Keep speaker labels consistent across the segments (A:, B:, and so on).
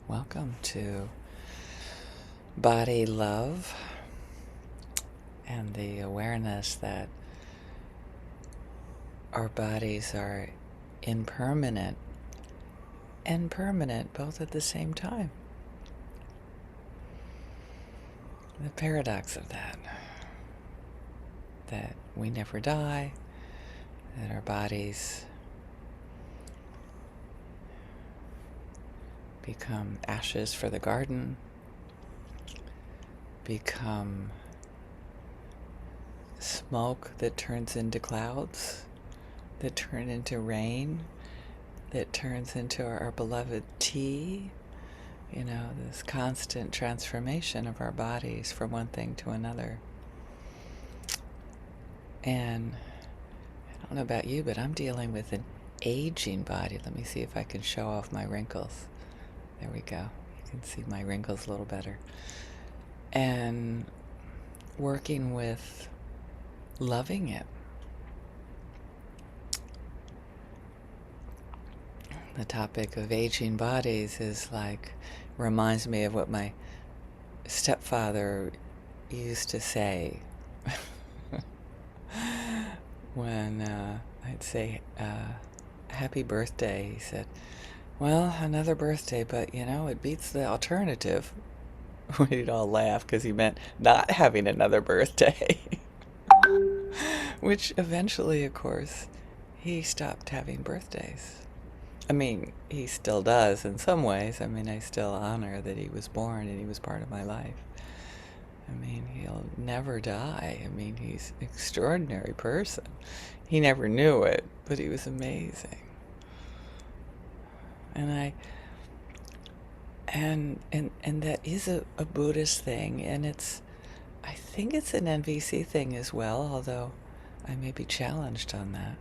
A: Welcome to Body Love and the awareness that our bodies are impermanent and permanent both at the same time. The paradox of that we never die, that our bodies become ashes for the garden, become smoke that turns into clouds, that turn into rain, that turns into our beloved tea. This constant transformation of our bodies from one thing to another. And I don't know about you, but I'm dealing with an aging body. Let me see if I can show off my wrinkles. There we go. You can see my wrinkles a little better. And working with loving it. The topic of aging bodies reminds me of what my stepfather used to say when I'd say, happy birthday. He said, well, another birthday, but it beats the alternative. We'd all laugh because he meant not having another birthday. Which eventually, of course, he stopped having birthdays. I mean, he still does in some ways. I mean, I still honor that he was born and he was part of my life. I mean, he'll never die. I mean, he's an extraordinary person. He never knew it, but he was amazing. And that is a Buddhist thing, and I think it's an NVC thing as well, although I may be challenged on that.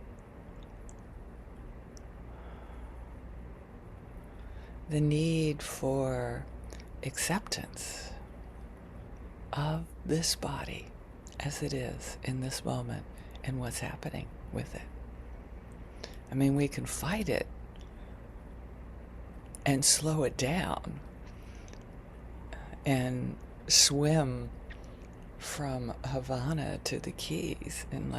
A: The need for acceptance of this body as it is in this moment and what's happening with it. I mean, we can fight it and slow it down and swim from Havana to the Keys and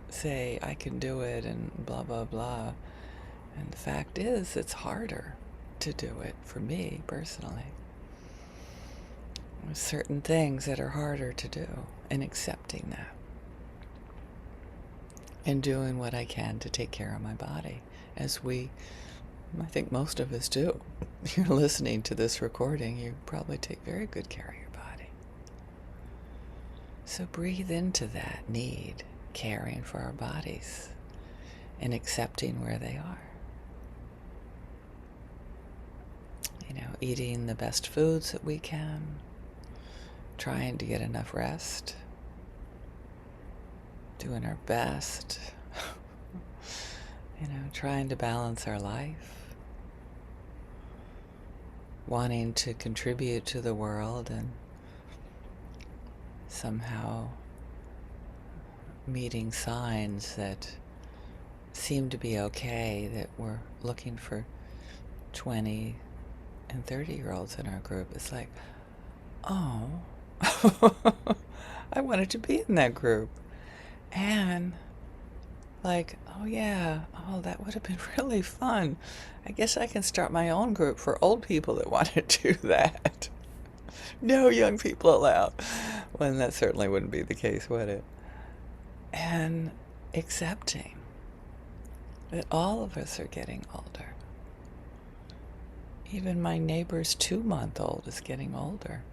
A: say, I can do it and blah, blah, blah. And the fact is, it's harder to do it for me personally. There's certain things that are harder to do, and accepting that. And doing what I can to take care of my body, as I think most of us do. If you're listening to this recording, you probably take very good care of your body. So breathe into that need, caring for our bodies, and accepting where they are. Eating the best foods that we can, trying to get enough rest, doing our best, trying to balance our life, wanting to contribute to the world and somehow meeting signs that seem to be okay, that we're looking for 20 and 30-year-olds in our group. It's like, oh, I wanted to be in that group. And oh yeah, that would have been really fun. I guess I can start my own group for old people that want to do that. No young people allowed. Well, that certainly wouldn't be the case, would it? And accepting that all of us are getting older. Even my neighbor's 2-month-old is getting older.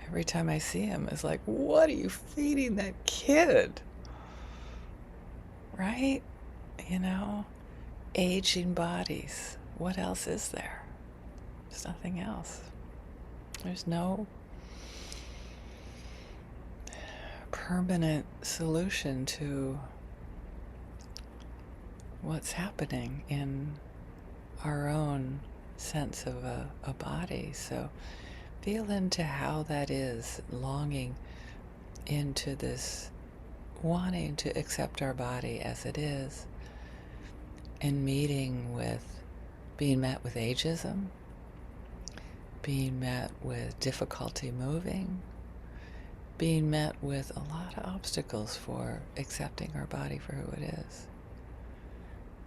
A: Every time I see him, it's like, what are you feeding that kid? Right? Aging bodies. What else is there? There's nothing else. There's no permanent solution to what's happening in our own sense of a body. So feel into how that is, longing into this, wanting to accept our body as it is, and being met with ageism, being met with difficulty moving, being met with a lot of obstacles for accepting our body for who it is,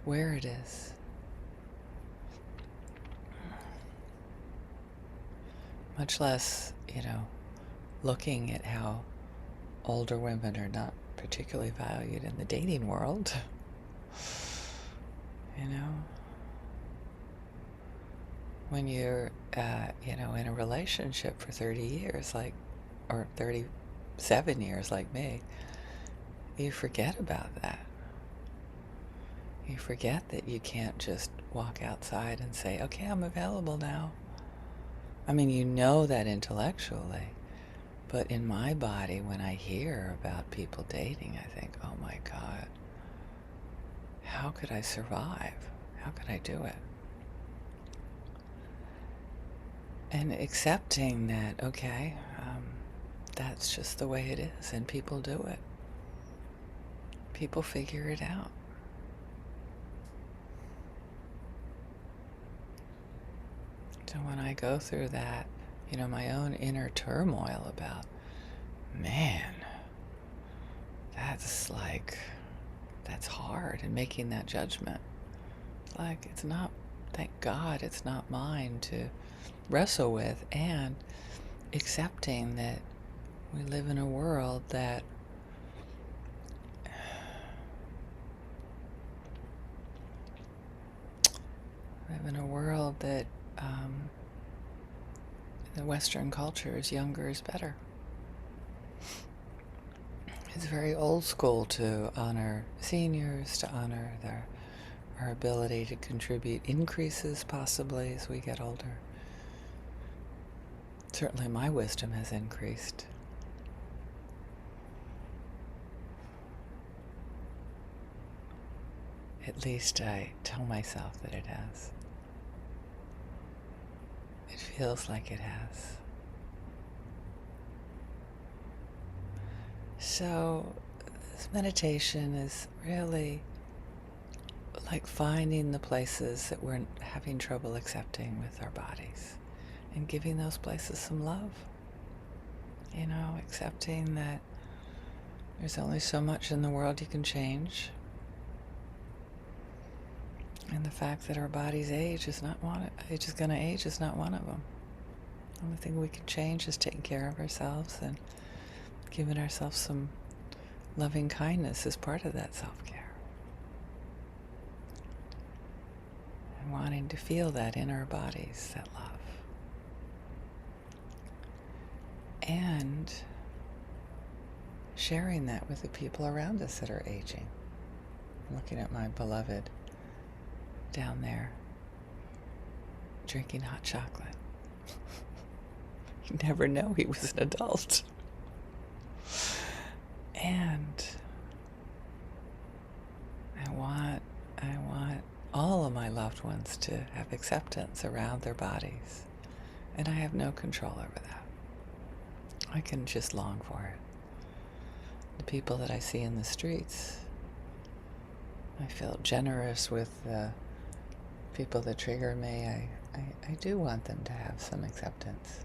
A: where it is. Much less, looking at how older women are not particularly valued in the dating world. When you're, in a relationship for 30 years, or 37 years like me, you forget about that. You forget that you can't just walk outside and say, okay, I'm available now. I mean, you know that intellectually, but in my body, when I hear about people dating, I think, oh my God, how could I survive? How could I do it? And accepting that, okay, that's just the way it is, and people do it. People figure it out. So when I go through that, my own inner turmoil about, man, that's hard, and making that judgment. It's not, thank God, it's not mine to wrestle with, and accepting that we live in a world that the Western culture is younger is better. It's very old school to honor seniors, to honor our ability to contribute increases possibly as we get older. Certainly my wisdom has increased. At least I tell myself that it has. It feels like it has. So this meditation is really like finding the places that we're having trouble accepting with our bodies and giving those places some love. Accepting that there's only so much in the world you can change. And the fact that our body's going to age is not one of them. The only thing we can change is taking care of ourselves and giving ourselves some loving kindness as part of that self-care. And wanting to feel that in our bodies, that love. And sharing that with the people around us that are aging. I'm looking at my beloved down there, drinking hot chocolate. You never know he was an adult. And I want all of my loved ones to have acceptance around their bodies. And I have no control over that. I can just long for it. The people that I see in the streets, I feel generous with the people that trigger me. I do want them to have some acceptance.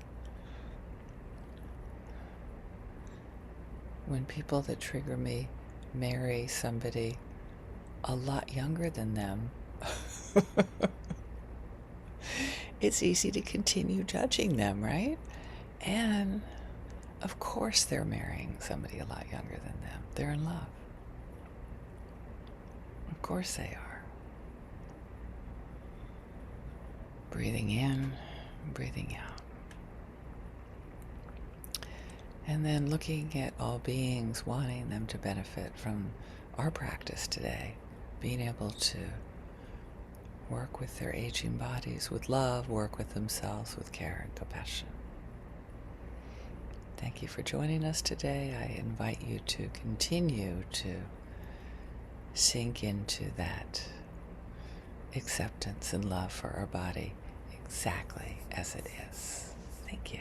A: When people that trigger me marry somebody a lot younger than them, it's easy to continue judging them, right? And of course they're marrying somebody a lot younger than them. They're in love. Of course they are. Breathing in, breathing out. And then looking at all beings, wanting them to benefit from our practice today, being able to work with their aging bodies with love, work with themselves with care and compassion. Thank you for joining us today. I invite you to continue to sink into that acceptance and love for our body exactly as it is. Thank you.